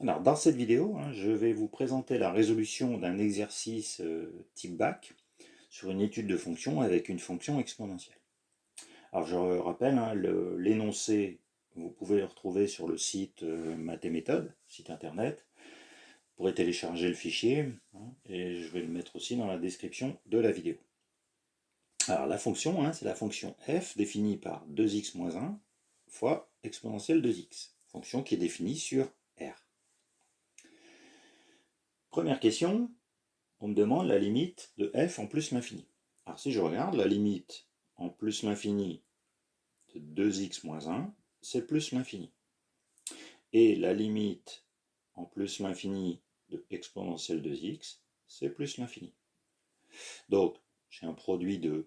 Alors, dans cette vidéo, je vais vous présenter la résolution d'un exercice type bac sur une étude de fonction avec une fonction exponentielle. Alors, je rappelle, l'énoncé, vous pouvez le retrouver sur le site Math&Méthode, site internet. Vous pourrez télécharger le fichier et je vais le mettre aussi dans la description de la vidéo. Alors, la fonction, c'est la fonction f définie par 2x moins 1 fois exponentielle 2x, fonction qui est définie sur R. Première question, on me demande la limite de f en plus l'infini. Alors si je regarde, la limite en plus l'infini de 2x moins 1, c'est plus l'infini. Et la limite en plus l'infini de exponentielle 2x, c'est plus l'infini. Donc, j'ai un produit de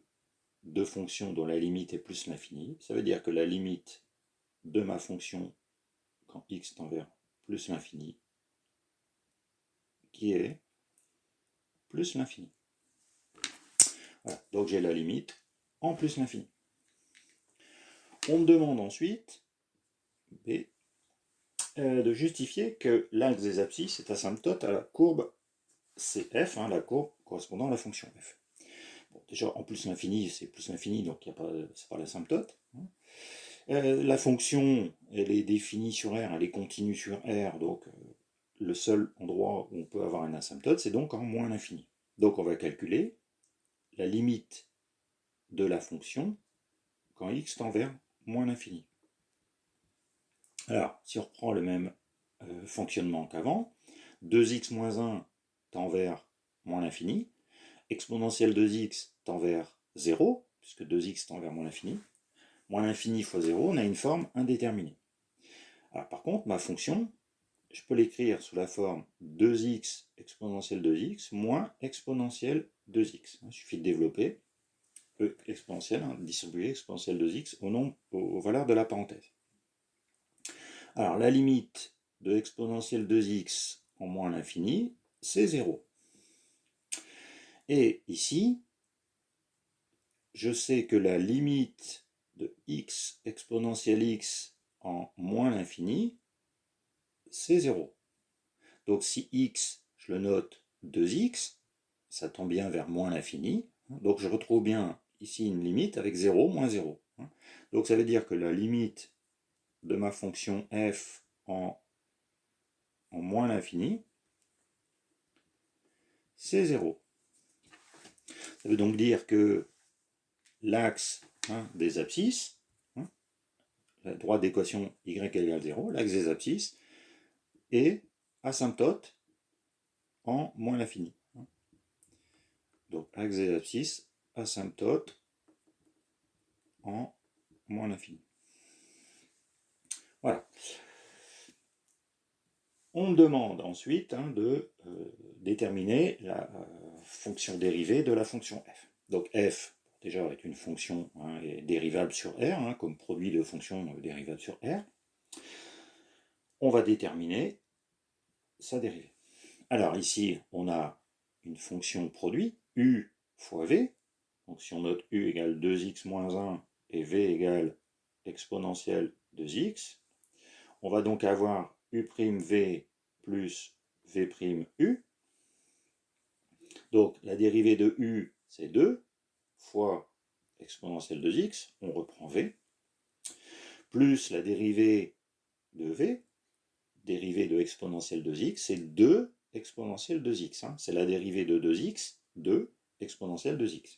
deux fonctions dont la limite est plus l'infini. Ça veut dire que la limite de ma fonction quand x tend vers plus l'infini, qui est plus l'infini. Voilà, donc j'ai la limite en plus l'infini. On me demande ensuite B, de justifier que l'axe des abscisses est asymptote à la courbe CF, la courbe correspondant à la fonction f. Bon, déjà, en plus l'infini, c'est plus l'infini, donc c'est pas l'asymptote. La fonction, elle est définie sur R, elle est continue sur R, donc le seul endroit où on peut avoir une asymptote, c'est donc en moins l'infini. Donc on va calculer la limite de la fonction quand x tend vers moins l'infini. Alors, si on reprend le même fonctionnement qu'avant, 2x moins 1 tend vers moins l'infini, exponentielle 2x tend vers 0, puisque 2x tend vers moins l'infini. Moins l'infini fois 0, on a une forme indéterminée. Alors, par contre, ma fonction, je peux l'écrire sous la forme 2x exponentielle 2x moins exponentielle 2x. Il suffit de développer exponentielle, distribuer exponentielle 2x aux valeurs de la parenthèse. Alors, la limite de exponentielle 2x en moins l'infini, c'est 0. Et ici, je sais que la limite de x exponentielle x en moins l'infini, c'est 0. Donc si x, je le note 2x, ça tend bien vers moins l'infini. Donc je retrouve bien ici une limite avec 0, moins 0. Donc ça veut dire que la limite de ma fonction f en moins l'infini, c'est 0. Ça veut donc dire que l'axe des abscisses, la droite d'équation y égale 0, l'axe des abscisses, est asymptote en moins l'infini. Donc axe des abscisses, asymptote en moins l'infini. Voilà. On me demande ensuite de déterminer la fonction dérivée de la fonction f. Donc f, déjà, est une fonction est dérivable sur R, comme produit de fonctions dérivables sur R. On va déterminer sa dérivée. Alors ici, on a une fonction produit, u fois v. Donc si on note u égale 2x moins 1 et v égale exponentielle 2x, on va donc avoir u'v plus v'u. Donc la dérivée de u, c'est 2 fois exponentielle 2x, on reprend v, plus la dérivée de v, dérivée de exponentielle 2x, c'est 2 exponentielle 2x. C'est la dérivée de 2x, 2 exponentielle 2x,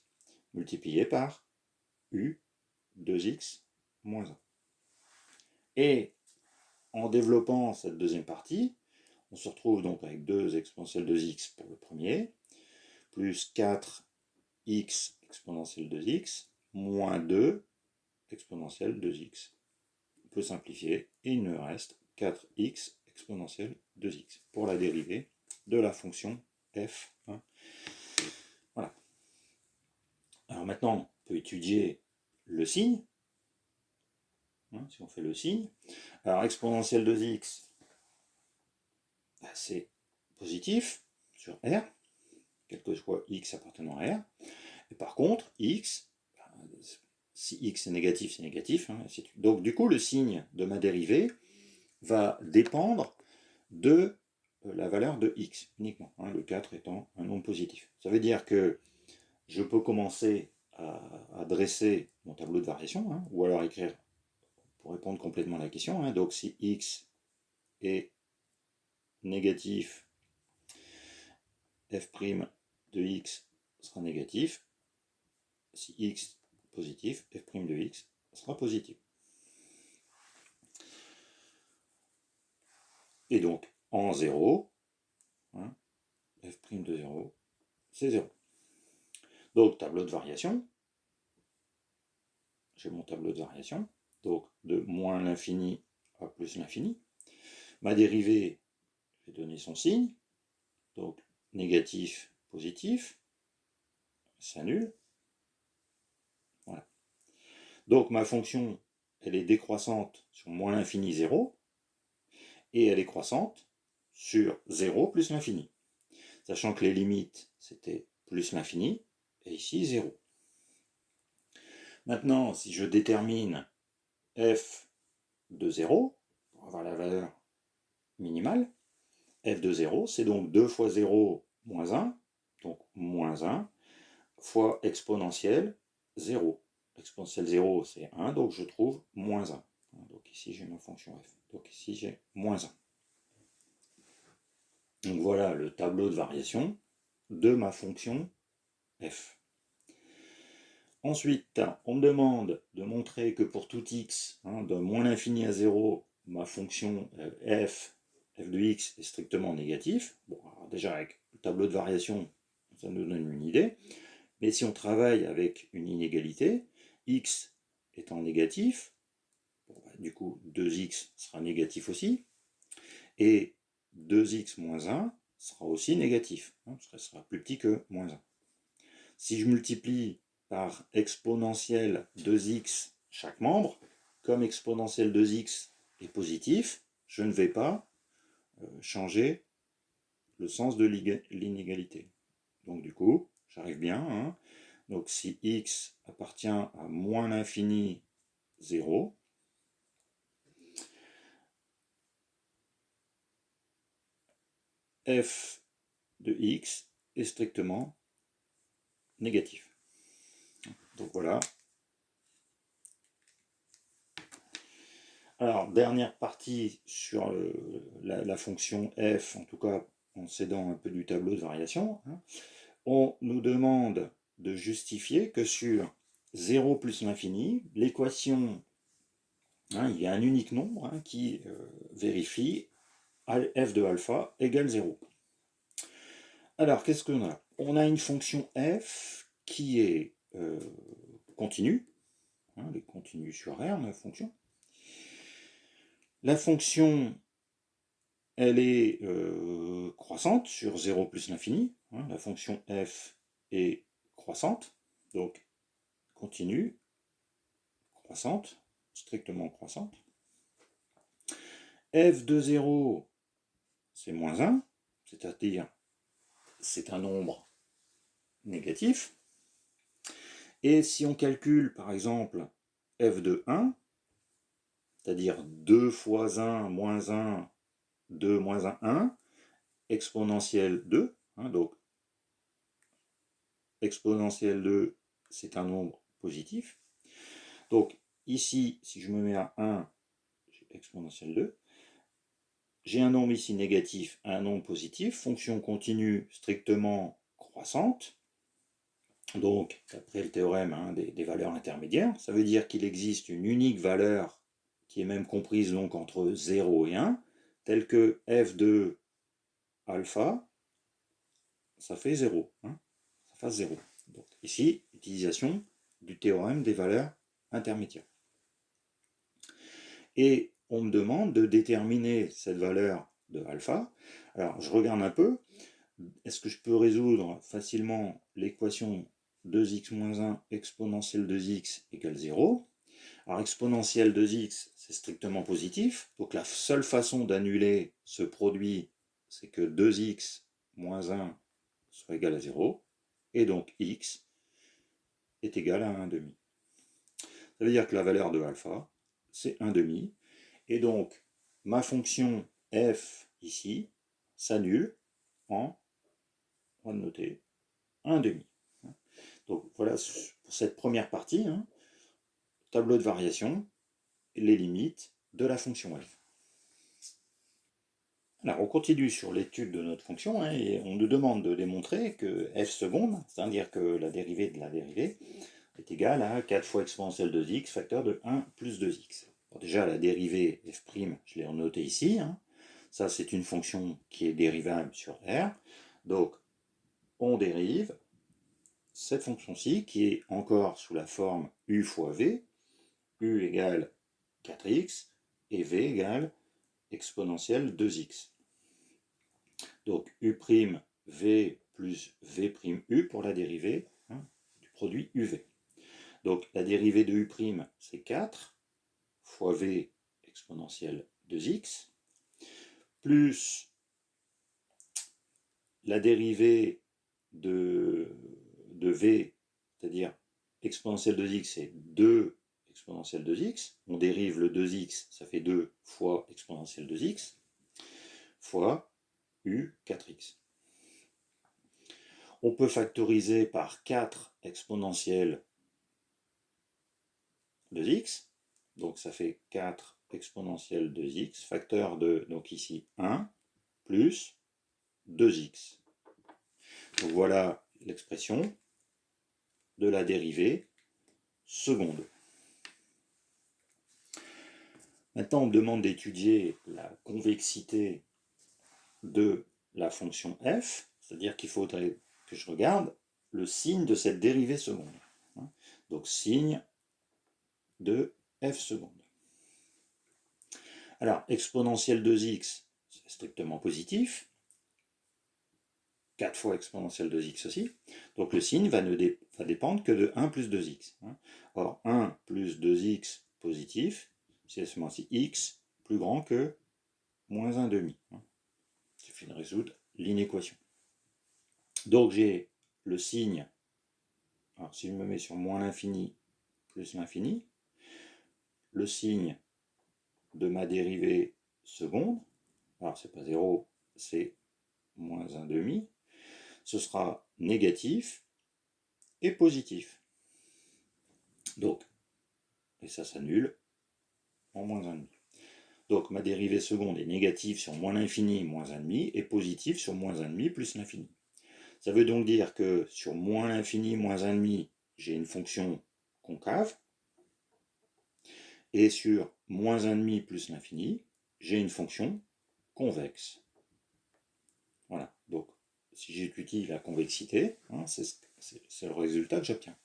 multiplié par u 2x moins 1. Et en développant cette deuxième partie, on se retrouve donc avec 2 exponentielle 2x pour le premier, plus 4x exponentielle 2x, moins 2 exponentielle 2x. On peut simplifier, et il me reste 4x exponentielle 2x pour la dérivée de la fonction f. Voilà. Alors maintenant, on peut étudier le signe. Si on fait le signe. Alors exponentielle 2x, c'est positif sur R, quel que soit x appartenant à R. Et par contre, x, si x est négatif, c'est négatif. Donc du coup, le signe de ma dérivée va dépendre de la valeur de x uniquement, hein, le 4 étant un nombre positif. Ça veut dire que je peux commencer à dresser mon tableau de variation, hein, ou alors écrire, pour répondre complètement à la question, hein, donc si x est négatif, f' de x sera négatif, si x est positif, f' de x sera positif. Et donc, en 0, hein, f' de 0, c'est 0. Donc, tableau de variation. J'ai mon tableau de variation. Donc, de moins l'infini à plus l'infini. Ma dérivée, je vais donner son signe. Donc, négatif, positif. Ça annule. Voilà. Donc, ma fonction, elle est décroissante sur moins l'infini 0. Et elle est croissante sur 0 plus l'infini. Sachant que les limites, c'était plus l'infini, et ici 0. Maintenant, si je détermine f de 0, pour avoir la valeur minimale, f de 0, c'est donc 2 fois 0 moins 1, donc moins 1, fois exponentielle 0. Exponentielle 0, c'est 1, donc je trouve moins 1. Donc ici, j'ai ma fonction f. Donc ici, j'ai moins 1. Donc voilà le tableau de variation de ma fonction f. Ensuite, on me demande de montrer que pour tout x, hein, de moins l'infini à 0, ma fonction f de x est strictement négatif. Bon, alors déjà avec le tableau de variation, ça nous donne une idée. Mais si on travaille avec une inégalité, x étant négatif, bon, bah, du coup 2x sera négatif aussi, et 2x moins 1 sera aussi négatif, hein, parce que ça sera plus petit que moins 1. Si je multiplie par exponentielle 2x chaque membre, comme exponentielle 2x est positif, je ne vais pas changer le sens de l'inégalité. Donc du coup, j'arrive bien. Hein. Donc si x appartient à moins l'infini 0, f de x est strictement négatif. Donc voilà. Alors, dernière partie sur la fonction f, en tout cas en s'aidant un peu du tableau de variation. Hein. On nous demande de justifier que sur 0 plus l'infini, l'équation, hein, il y a un unique nombre hein, qui vérifie f de alpha égale 0. Alors, qu'est-ce qu'on a? On a une fonction f qui est continue, hein, elle est continue sur R, la fonction. La fonction, elle est croissante sur 0 plus l'infini. Hein, la fonction f est croissante, donc continue, croissante, strictement croissante. F de 0, c'est moins 1, c'est-à-dire c'est un nombre négatif. Et si on calcule, par exemple, f de 1, c'est-à-dire 2 fois 1 moins 1, 2 moins 1, 1, exponentielle 2, hein, donc exponentielle 2, c'est un nombre positif. Donc ici, si je me mets à 1, j'ai exponentielle 2. J'ai un nombre ici négatif, un nombre positif, fonction continue strictement croissante. Donc, d'après le théorème hein, des valeurs intermédiaires, ça veut dire qu'il existe une unique valeur qui est même comprise donc entre 0 et 1, telle que f de alpha, ça fait 0. Hein, ça fait 0. Donc, ici, utilisation du théorème des valeurs intermédiaires. Et on me demande de déterminer cette valeur de alpha. Alors, je regarde un peu. Est-ce que je peux résoudre facilement l'équation 2x moins 1 exponentielle 2x égale 0? Alors, exponentielle 2x, c'est strictement positif. Donc, la seule façon d'annuler ce produit, c'est que 2x moins 1 soit égal à 0. Et donc, x est égal à 1,5. Ça veut dire que la valeur de alpha, c'est 1,5. Et donc, ma fonction f ici, s'annule en, on va noter, 1,5. Donc voilà pour cette première partie, hein, tableau de variation, les limites de la fonction f. Alors on continue sur l'étude de notre fonction, hein, et on nous demande de démontrer que f seconde, c'est-à-dire que la dérivée de la dérivée, est égale à 4 fois exponentielle de x facteur de 1 plus 2x. Bon, déjà la dérivée f', je l'ai noté ici, hein. Ça c'est une fonction qui est dérivable sur R, donc on dérive cette fonction-ci qui est encore sous la forme u fois v, u égale 4x et v égale exponentielle 2x. Donc u' v plus v' pour la dérivée, hein, du produit uv. Donc la dérivée de u' c'est 4 fois v exponentielle 2x plus la dérivée de v, c'est-à-dire exponentielle 2x, c'est 2 exponentielle 2x. On dérive le 2x, ça fait 2 fois exponentielle 2x, fois u 4x. On peut factoriser par 4 exponentielle 2x, donc ça fait 4 exponentielle 2x, facteur de, donc ici 1, plus 2x. Donc voilà l'expression de la dérivée seconde. Maintenant, on me demande d'étudier la convexité de la fonction f, c'est-à-dire qu'il faudrait que je regarde le signe de cette dérivée seconde. Donc signe de f seconde. Alors, exponentielle 2x, c'est strictement positif. 4 fois exponentielle 2x aussi. Donc le signe va dépendre que de 1 plus 2x. Or, 1 plus 2x positif, c'est seulement si x plus grand que moins 1,5. Il suffit de résoudre l'inéquation. Donc j'ai le signe, alors si je me mets sur moins l'infini plus l'infini, le signe de ma dérivée seconde, alors c'est pas 0, c'est moins 1,5, ce sera négatif et positif. Donc, et ça s'annule en moins 1,5. Donc ma dérivée seconde est négative sur moins l'infini moins 1,5 et positive sur moins 1,5 plus l'infini. Ça veut donc dire que sur moins l'infini moins 1,5, j'ai une fonction concave, et sur moins 1,5 plus l'infini, j'ai une fonction convexe. Voilà, donc si j'étudie la convexité, hein, c'est le résultat que j'obtiens.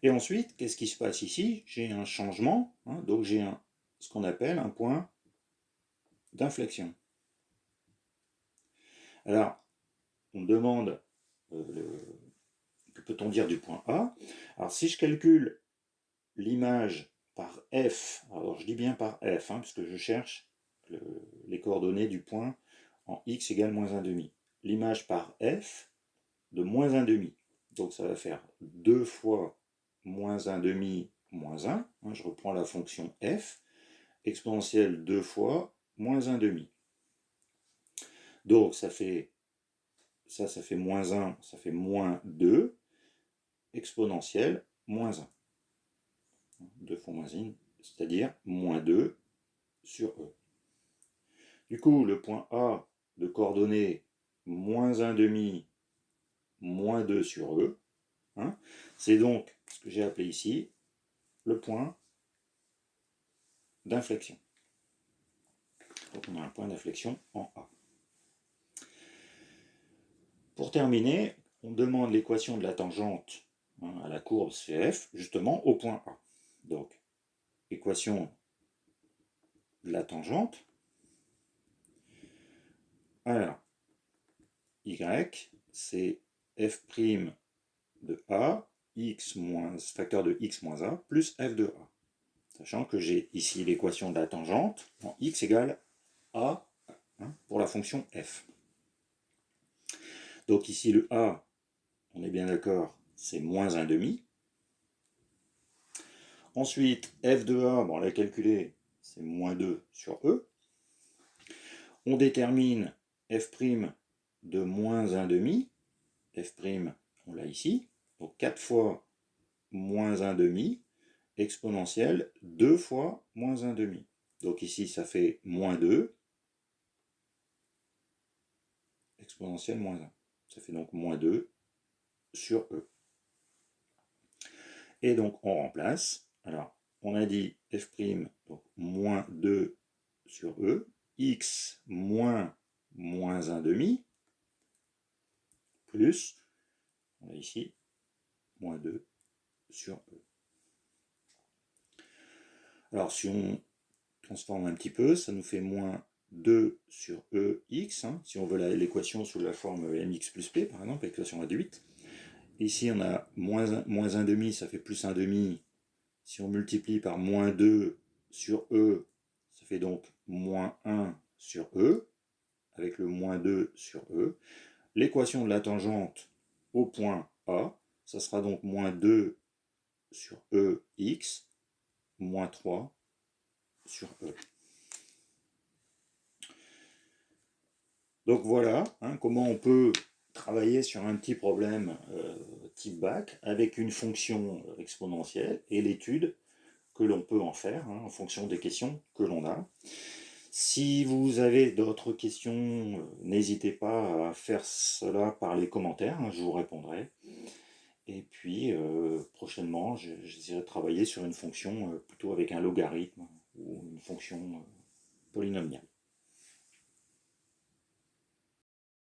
Et ensuite, qu'est-ce qui se passe ici? J'ai un changement, hein, donc j'ai ce qu'on appelle un point d'inflexion. Alors, on me demande que peut-on dire du point A? Alors si je calcule l'image par f, alors je dis bien par f, hein, puisque je cherche les coordonnées du point en x égale moins 1,5. L'image par f de moins 1,5. Donc ça va faire 2 fois moins 1,5 moins 1. Hein, je reprends la fonction f, exponentielle 2 fois moins 1,5. Donc ça fait moins 1, ça fait moins 2, exponentielle moins 1. 2 fois moins 1, c'est-à-dire moins 2 sur E. Du coup, le point A de coordonnées moins 1,5, moins 2 sur E, hein, c'est donc ce que j'ai appelé ici le point d'inflexion. Donc on a un point d'inflexion en A. Pour terminer, on demande l'équation de la tangente, hein, à la courbe CF, justement au point A. Donc, équation de la tangente. Alors, y, c'est f' de a, x moins, facteur de x moins a, plus f de a. Sachant que j'ai ici l'équation de la tangente en x égale a, hein, pour la fonction f. Donc ici le a, on est bien d'accord, c'est moins 1,5. Ensuite, f de a, bon, on l'a calculé, c'est moins 2 sur e. On détermine f' de moins 1 demi. F', on l'a ici. Donc 4 fois moins 1 demi, exponentielle 2 fois moins 1 demi. Donc ici, ça fait moins 2, exponentielle moins 1. Ça fait donc moins 2 sur E. Et donc, on remplace. Alors, on a dit f', donc moins 2 sur E, x moins 1 demi, plus, on a ici, moins 2 sur E. Alors, si on transforme un petit peu, ça nous fait moins 2 sur EX, hein, si on veut l'équation sous la forme mx plus p, par exemple, l'équation réduite. Ici, on a moins 1 demi, ça fait plus 1 demi. Si on multiplie par moins 2 sur E, ça fait donc moins 1 sur E, avec le moins 2 sur E. L'équation de la tangente au point A, ça sera donc moins 2 sur EX, moins 3 sur E. Donc voilà, hein, comment on peut travailler sur un petit problème type bac avec une fonction exponentielle et l'étude que l'on peut en faire hein, en fonction des questions que l'on a. Si vous avez d'autres questions, n'hésitez pas à faire cela par les commentaires, hein, je vous répondrai. Et puis prochainement, j'essaierai de travailler sur une fonction plutôt avec un logarithme ou une fonction polynomiale.